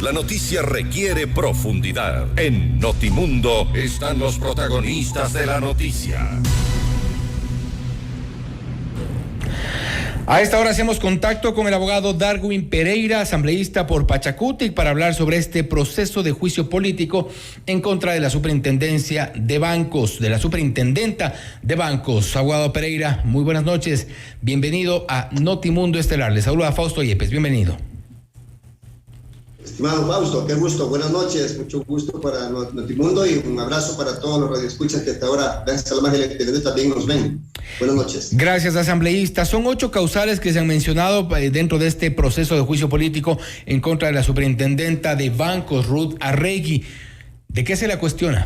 La noticia requiere profundidad. En Notimundo están los protagonistas de la noticia. A esta hora hacemos contacto con el abogado Darwin Pereira, asambleísta por Pachacutic, para hablar sobre este proceso de juicio político en contra de la superintendencia de bancos, de la superintendenta de bancos. Abogado Pereira, muy buenas noches. Bienvenido a Notimundo Estelar. Le saluda Fausto Yepes. Bienvenido. Estimado Fausto, qué gusto, buenas noches, mucho gusto para Notimundo y un abrazo para todos los radioescuchas que hasta ahora, gracias a la magia de Internet, también nos ven. Buenas noches. Gracias, asambleísta. Son 8 causales que se han mencionado dentro de este proceso de juicio político en contra de la superintendenta de bancos, Ruth Arregui. ¿De qué se la cuestiona?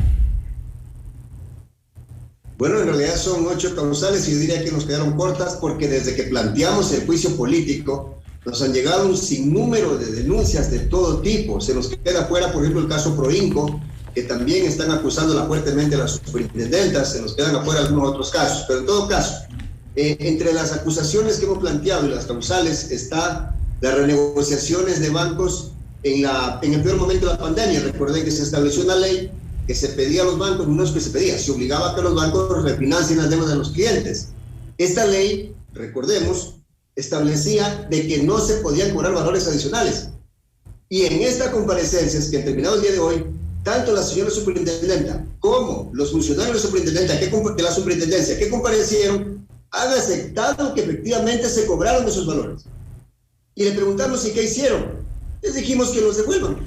Bueno, en realidad son 8 causales y yo diría que nos quedaron cortas porque desde que planteamos el juicio político nos han llegado un sinnúmero de denuncias de todo tipo. Se nos queda fuera, por ejemplo, el caso Proinco, que también están acusándola fuertemente a la superintendenta. Se nos quedan afuera algunos otros casos. Pero en todo caso, entre las acusaciones que hemos planteado y las causales está las renegociaciones de bancos en el peor momento de la pandemia. Recuerden que se estableció una ley que se pedía a los bancos, no es que se pedía, se obligaba a que los bancos refinancien las deudas de los clientes. Esta ley, recordemos, establecía de que no se podían cobrar valores adicionales. Y en esta comparecencia, que terminado el día de hoy, tanto la señora superintendenta como los funcionarios de la superintendencia que comparecieron han aceptado que efectivamente se cobraron esos valores. Y le preguntamos si qué hicieron. Les dijimos que los devuelvan.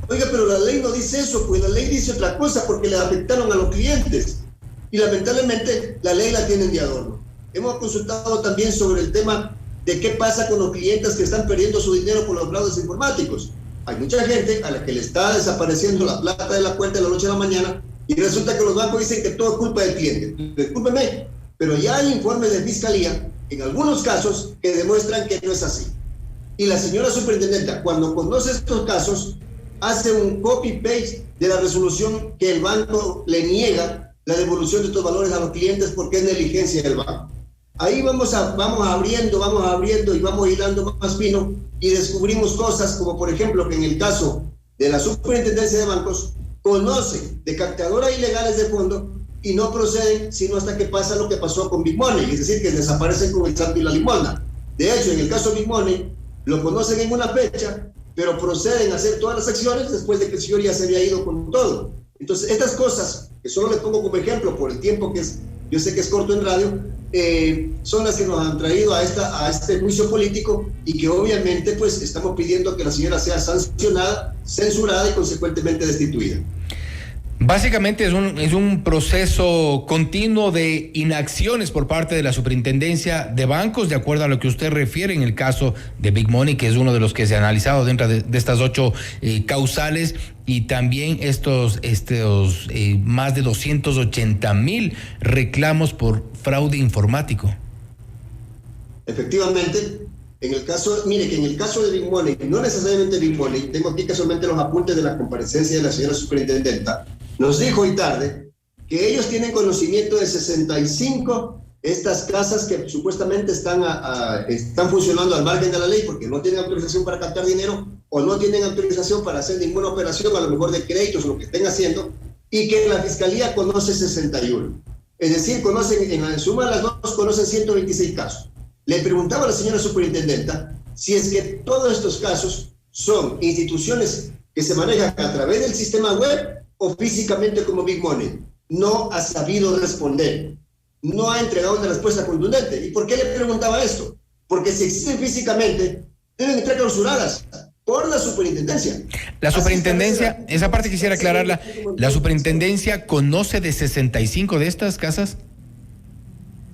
Oiga, pero la ley no dice eso, pues la ley dice otra cosa porque le afectaron a los clientes. Y lamentablemente la ley la tienen de adorno. Hemos consultado también sobre el tema de qué pasa con los clientes que están perdiendo su dinero por los fraudes informáticos. Hay mucha gente a la que le está desapareciendo la plata de la cuenta de la noche a la mañana y resulta que los bancos dicen que todo es culpa del cliente. Discúlpeme, pero ya hay informes de fiscalía, en algunos casos, que demuestran que no es así. Y la señora superintendenta, cuando conoce estos casos, hace un copy-paste de la resolución que el banco le niega la devolución de estos valores a los clientes porque es negligencia del banco. Ahí vamos abriendo y vamos hilando más fino y descubrimos cosas como, por ejemplo, que en el caso de la superintendencia de bancos conocen de captadoras ilegales de fondo y no proceden sino hasta que pasa lo que pasó con Big Money, es decir, que desaparecen con el salto y la limosna. De hecho, en el caso de Big Money, lo conocen en una fecha, pero proceden a hacer todas las acciones después de que el señor ya se había ido con todo. Entonces, estas cosas, que solo le pongo como ejemplo por el tiempo que es, yo sé que es corto en radio, son las que nos han traído a este juicio político y que obviamente pues estamos pidiendo que la señora sea sancionada, censurada y consecuentemente destituida. Básicamente es un proceso continuo de inacciones por parte de la superintendencia de bancos, de acuerdo a lo que usted refiere en el caso de Big Money, que es uno de los que se ha analizado dentro de estas 8 causales, y también estos más de 280,000 reclamos por fraude informático. Efectivamente, en el caso de Big Money, no necesariamente Big Money, tengo aquí casualmente los apuntes de la comparecencia de la señora superintendenta, nos dijo hoy tarde que ellos tienen conocimiento de 65 estas casas que supuestamente están funcionando al margen de la ley porque no tienen autorización para captar dinero o no tienen autorización para hacer ninguna operación, a lo mejor de créditos o lo que estén haciendo, y que la fiscalía conoce 61. Es decir, en suma las dos conocen 126 casos. Le preguntaba a la señora superintendenta si es que todos estos casos son instituciones que se manejan a través del sistema web o físicamente como Big Money. No ha sabido responder. No ha entregado una respuesta contundente. ¿Y por qué le preguntaba esto? Porque si existen físicamente, deben estar clausuradas por la superintendencia. La superintendencia, esa parte quisiera aclararla, ¿la superintendencia conoce de 65 de estas casas?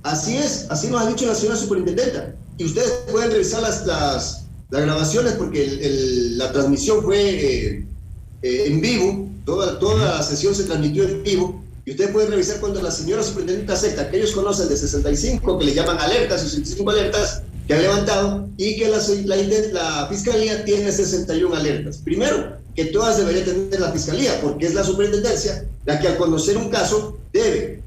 Así es, así nos ha dicho la señora superintendenta. Y ustedes pueden revisar las grabaciones porque la transmisión fue en vivo, toda la sesión se transmitió en vivo, y ustedes pueden revisar cuando la señora superintendente acepta que ellos conocen de 65, que le llaman alertas, 65 alertas que han levantado, y que la fiscalía tiene 61 alertas. Primero, que todas debería tener la fiscalía, porque es la superintendencia la que al conocer un caso debe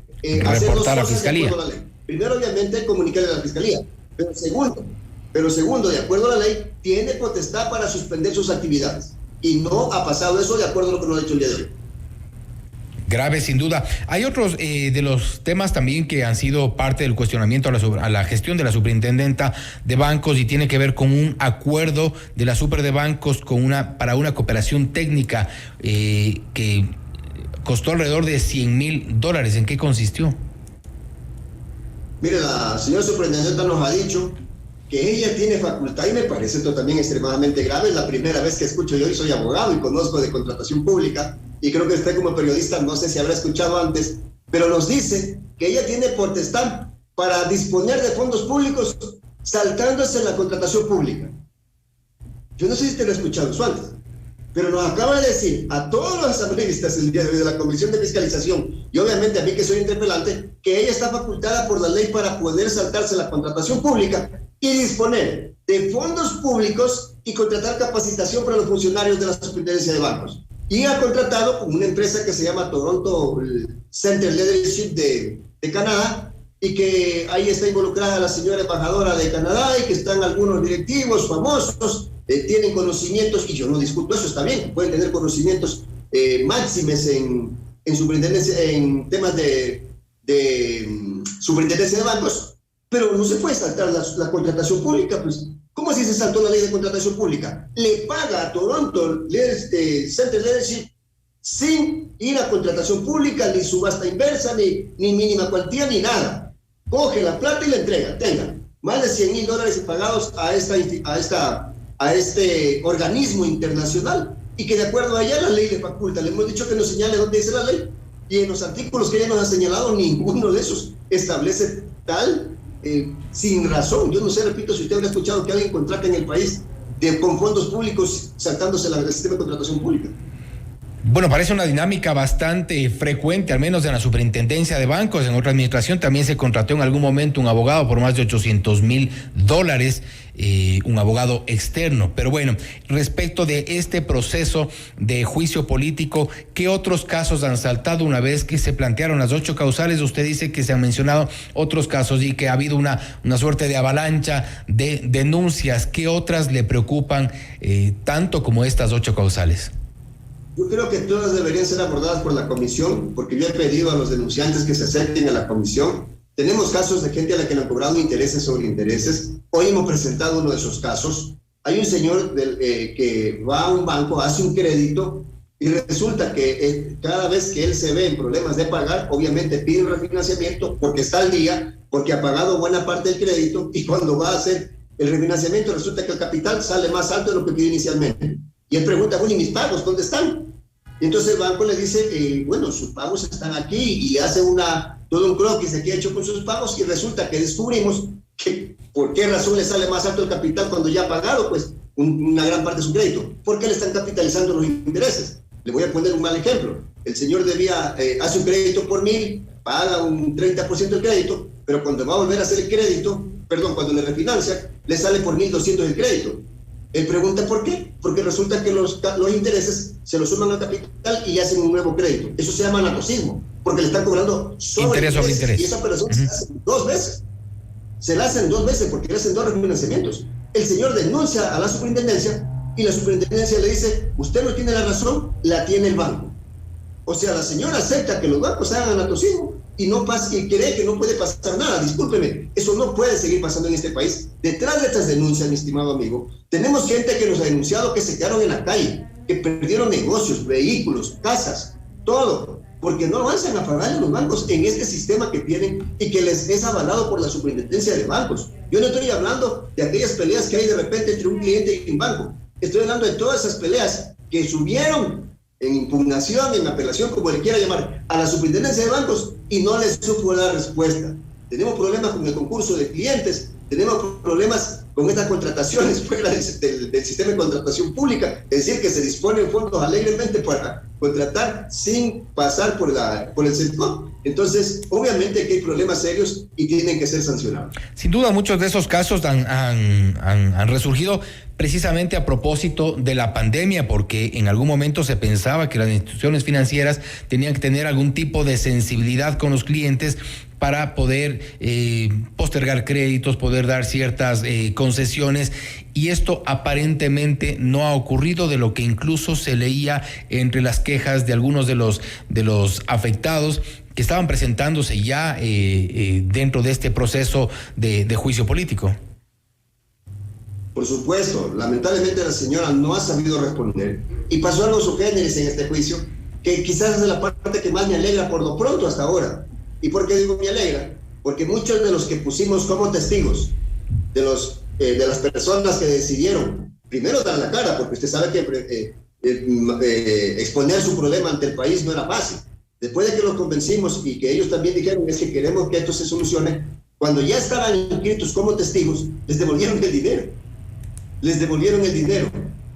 hacer dos cosas de acuerdo a la ley. Primero, obviamente, comunicarle a la fiscalía, pero segundo, de acuerdo a la ley, tiene potestad para suspender sus actividades. y no ha pasado eso de acuerdo a lo que nos ha dicho el día de hoy. Grave, sin duda. Hay otros de los temas también que han sido parte del cuestionamiento a la gestión de la superintendenta de bancos, y tiene que ver con un acuerdo de la super de bancos para una cooperación técnica que costó alrededor de $100,000. ¿En qué consistió? Mire, la señora superintendenta nos ha dicho que ella tiene facultad, y me parece esto también extremadamente grave. Es la primera vez que escucho. Yo soy abogado y conozco de contratación pública, y creo que usted como periodista, no sé si habrá escuchado antes, pero nos dice que ella tiene potestad para disponer de fondos públicos saltándose la contratación pública. Yo no sé si te lo he escuchado eso antes, pero nos acaba de decir a todos los asambleístas el día de hoy de la Comisión de Fiscalización, y obviamente a mí que soy interpelante, que ella está facultada por la ley para poder saltarse la contratación pública y disponer de fondos públicos y contratar capacitación para los funcionarios de la Superintendencia de Bancos. Y ha contratado con una empresa que se llama Toronto Center Leadership de Canadá, y que ahí está involucrada la señora embajadora de Canadá, y que están algunos directivos famosos, tienen conocimientos, y yo no discuto eso, está bien, pueden tener conocimientos máximes en superintendencia, en temas de superintendencia de bancos, pero no se puede saltar la contratación pública, pues. ¿Cómo así se saltó la ley de contratación pública? Le paga a Toronto Center Leadership sin ir a contratación pública, ni subasta inversa, ni mínima cuantía, ni nada. Coge la plata y la entrega. Tenga más de $100,000 pagados a este organismo internacional, y que de acuerdo a ella la ley le faculta. Le hemos dicho que nos señale dónde dice la ley, y en los artículos que ella nos ha señalado, ninguno de esos establece tal sin razón. Yo no sé, repito, si usted habrá escuchado que alguien contrata en el país con fondos públicos saltándose el sistema de contratación pública. Bueno, parece una dinámica bastante frecuente, al menos en la superintendencia de bancos. En otra administración también se contrató en algún momento un abogado por más de $800,000, un abogado externo. Pero bueno, respecto de este proceso de juicio político, ¿qué otros casos han saltado una vez que se plantearon las 8 causales? Usted dice que se han mencionado otros casos y que ha habido una suerte de avalancha de denuncias. ¿Qué otras le preocupan tanto como estas 8 causales? Yo creo que todas deberían ser abordadas por la comisión, porque yo he pedido a los denunciantes que se acerquen a la comisión. Tenemos casos de gente a la que le han cobrado intereses sobre intereses. Hoy hemos presentado uno de esos casos. Hay un señor que va a un banco, hace un crédito, y resulta que cada vez que él se ve en problemas de pagar, obviamente pide un refinanciamiento porque está al día, porque ha pagado buena parte del crédito, y cuando va a hacer el refinanciamiento resulta que el capital sale más alto de lo que pidió inicialmente. Y él pregunta, bueno, ¿y mis pagos dónde están? Y entonces el banco le dice, bueno, sus pagos están aquí, y hace todo un croquis de qué ha hecho con sus pagos, y resulta que descubrimos que por qué razón le sale más alto el capital cuando ya ha pagado pues una gran parte de su crédito. Porque le están capitalizando los intereses. Le voy a poner un mal ejemplo. El señor hace un crédito por 1,000, paga un 30% del crédito, pero cuando va a volver a hacer el crédito, cuando le refinancia, le sale por 1,200 el crédito. Él pregunta por qué, porque resulta que los intereses se los suman al capital y hacen un nuevo crédito. Eso se llama anatosismo, porque le están cobrando interés sobre interés. Y esa operación se hace 2 veces. Se la hacen 2 veces porque le hacen 2 refinanciamientos. El señor denuncia a la superintendencia, y la superintendencia le dice, usted no tiene la razón, la tiene el banco. O sea, la señora acepta que los bancos hagan anatosismo y cree que no puede pasar nada. Discúlpeme, eso no puede seguir pasando en este país. Detrás de estas denuncias, mi estimado amigo, tenemos gente que nos ha denunciado que se quedaron en la calle, que perdieron negocios, vehículos, casas, todo, porque no avanzan a pagarle a los bancos en este sistema que tienen y que les es avalado por la superintendencia de bancos. Yo no estoy hablando de aquellas peleas que hay de repente entre un cliente y un banco. Estoy hablando de todas esas peleas que subieron en impugnación, en apelación, como le quiera llamar, a la superintendencia de bancos, y no les supo dar respuesta. Tenemos problemas con el concurso de clientes, tenemos problemas con estas contrataciones fuera del sistema de contratación pública, es decir, que se disponen fondos alegremente para contratar sin pasar por el sector. Entonces, obviamente que hay problemas serios y tienen que ser sancionados. Sin duda, muchos de esos casos han resurgido precisamente a propósito de la pandemia, porque en algún momento se pensaba que las instituciones financieras tenían que tener algún tipo de sensibilidad con los clientes para poder postergar créditos, poder dar ciertas concesiones, y esto aparentemente no ha ocurrido, de lo que incluso se leía entre las quejas de algunos de los afectados que estaban presentándose ya dentro de este proceso de juicio político. Por supuesto, lamentablemente la señora no ha sabido responder y pasó algo subgéneris en este juicio, que quizás es la parte que más me alegra por lo pronto hasta ahora. ¿Y por qué digo me alegra? Porque muchos de los que pusimos como testigos, de las personas que decidieron primero dar la cara, porque usted sabe que exponer su problema ante el país no era fácil. Después de que los convencimos y que ellos también dijeron es que queremos que esto se solucione, cuando ya estaban inscritos como testigos, les devolvieron el dinero. Les devolvieron el dinero.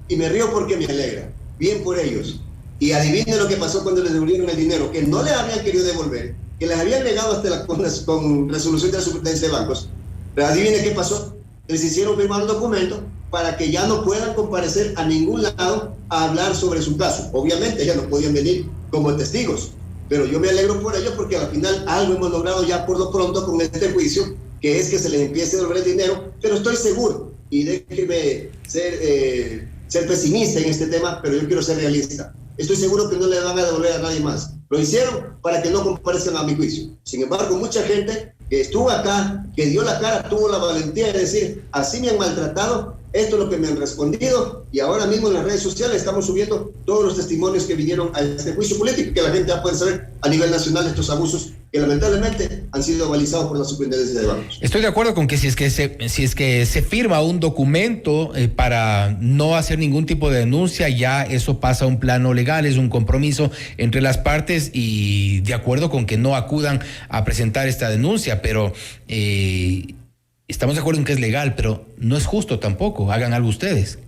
Y me río porque me alegra. Bien por ellos. Y adivinen lo que pasó cuando les devolvieron el dinero, que no les habían querido devolver, que les habían negado hasta con resolución de la Superintendencia de Bancos. Pero adivinen qué pasó. Les hicieron firmar un documento para que ya no puedan comparecer a ningún lado a hablar sobre su caso. Obviamente ya no podían venir como testigos, pero yo me alegro por ello porque al final algo hemos logrado ya por lo pronto con este juicio, que es que se les empiece a devolver el dinero, pero estoy seguro, y déjeme ser pesimista en este tema, pero yo quiero ser realista. Estoy seguro que no le van a devolver a nadie más. Lo hicieron para que no comparezcan a mi juicio. Sin embargo, mucha gente que estuvo acá, que dio la cara, tuvo la valentía de decir, así me han maltratado, esto es lo que me han respondido, y ahora mismo en las redes sociales estamos subiendo todos los testimonios que vinieron a este juicio político, que la gente ya puede saber a nivel nacional estos abusos que lamentablemente han sido avalizados por la Superintendencia de Bancos. Estoy de acuerdo con que si es que se firma un documento para no hacer ningún tipo de denuncia, ya eso pasa a un plano legal, es un compromiso entre las partes, y de acuerdo con que no acudan a presentar esta denuncia, pero estamos de acuerdo en que es legal, pero no es justo tampoco. Hagan algo ustedes.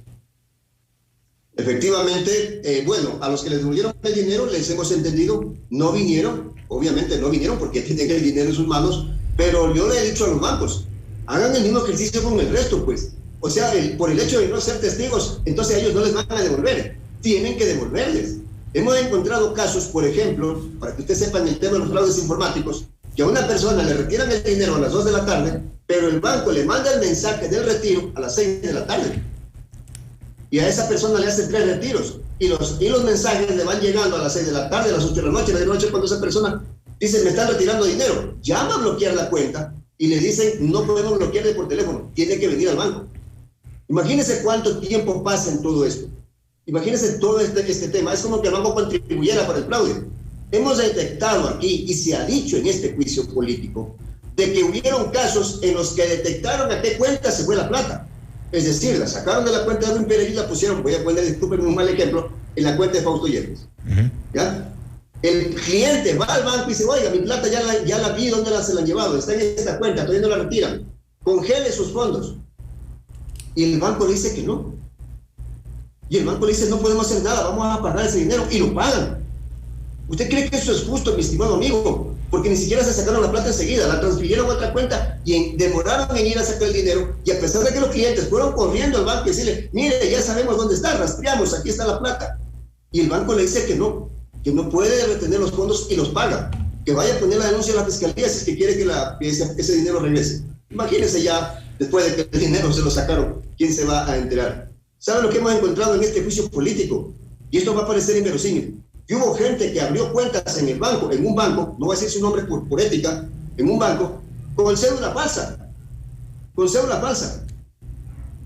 Efectivamente, bueno, a los que les devolvieron el dinero les hemos entendido, no vinieron, obviamente no vinieron porque tienen el dinero en sus manos, pero yo le he dicho a los bancos, hagan el mismo ejercicio con el resto, pues. O sea, por el hecho de no ser testigos, entonces a ellos no les van a devolver, tienen que devolverles. Hemos encontrado casos, por ejemplo, para que ustedes sepan el tema de los fraudes informáticos, que a una persona le retiran el dinero a las 2 de la tarde, pero el banco le manda el mensaje del retiro a las 6 de la tarde. Y a esa persona le hacen 3 retiros. Y los mensajes le van llegando a las 6 de la tarde, a las 8 de la noche, a la noche, cuando esa persona dice, me están retirando dinero. Llama a bloquear la cuenta y le dicen, no podemos bloquearle por teléfono, tiene que venir al banco. Imagínense cuánto tiempo pasa en todo esto. Imagínense todo este tema. Es como que el banco contribuyera para el fraude. Hemos detectado aquí, y se ha dicho en este juicio político, de que hubieron casos en los que detectaron a qué cuenta se fue la plata. Es decir, la sacaron de la cuenta de Edwin Pérez y la pusieron, voy a poner, disculpen un mal ejemplo, en la cuenta de Fausto Yepes. ¿Ya? El cliente va al banco y dice, oiga, mi plata ya la vi, ¿dónde se la han llevado? Está en esta cuenta, todavía no la retiran. Congele sus fondos. Y el banco le dice que no. Y el banco le dice, no podemos hacer nada, vamos a pagar ese dinero, y lo pagan. ¿Usted cree que eso es justo, mi estimado amigo? Porque ni siquiera se sacaron la plata enseguida, la transfirieron a otra cuenta y demoraron en ir a sacar el dinero, y a pesar de que los clientes fueron corriendo al banco y decirle, mire, ya sabemos dónde está, rastreamos, aquí está la plata. Y el banco le dice que no puede retener los fondos y los paga, que vaya a poner la denuncia a la fiscalía si es que quiere que ese dinero regrese. Imagínense ya, después de que el dinero se lo sacaron, ¿quién se va a enterar? ¿Saben lo que hemos encontrado en este juicio político? Y esto va a parecer inverosímil. Que hubo gente que abrió cuentas en un banco, no voy a decir su nombre por ética, en un banco, con cédula falsa.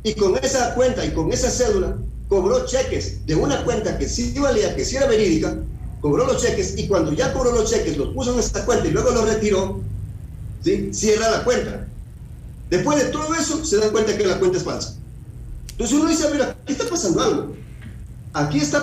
Y con esa cuenta y con esa cédula cobró cheques de una cuenta que sí valía, que sí era verídica, cobró los cheques, y cuando ya cobró los cheques, los puso en esta cuenta y luego los retiró, ¿sí? Cierra la cuenta. Después de todo eso, se dan cuenta que la cuenta es falsa. Entonces uno dice, mira, aquí está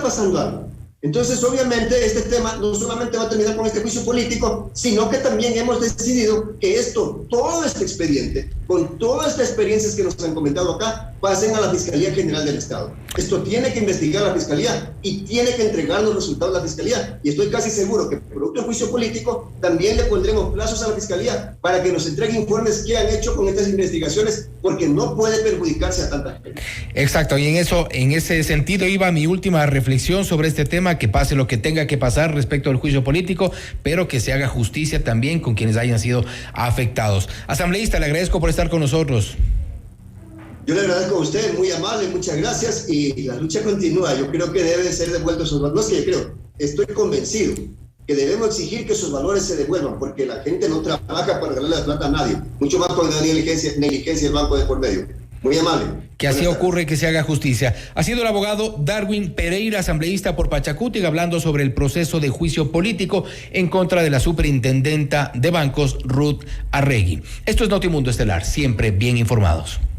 pasando algo. Entonces, obviamente, este tema no solamente va a terminar con este juicio político, sino que también hemos decidido que todo este expediente, con todas las experiencias que nos han comentado acá, pasen a la Fiscalía General del Estado. Esto tiene que investigar la Fiscalía y tiene que entregar los resultados a la Fiscalía. Y estoy casi seguro que, producto del juicio político, también le pondremos plazos a la Fiscalía para que nos entregue informes qué han hecho con estas investigaciones, porque no puede perjudicarse a tanta gente. Exacto, y en ese sentido iba mi última reflexión sobre este tema, que pase lo que tenga que pasar respecto al juicio político, pero que se haga justicia también con quienes hayan sido afectados. Asambleísta, le agradezco por estar con nosotros. Yo le agradezco a usted, muy amable, muchas gracias, y la lucha continúa. Yo creo que deben ser devueltos esos valores, que yo creo, estoy convencido que debemos exigir que esos valores se devuelvan, porque la gente no trabaja para ganarle la plata a nadie, mucho más con la negligencia del banco de por medio. Muy amable. Que así ocurre, que se haga justicia. Ha sido el abogado Darwin Pereira, asambleísta por Pachacutic, hablando sobre el proceso de juicio político en contra de la superintendenta de bancos, Ruth Arregui. Esto es Notimundo Estelar, siempre bien informados.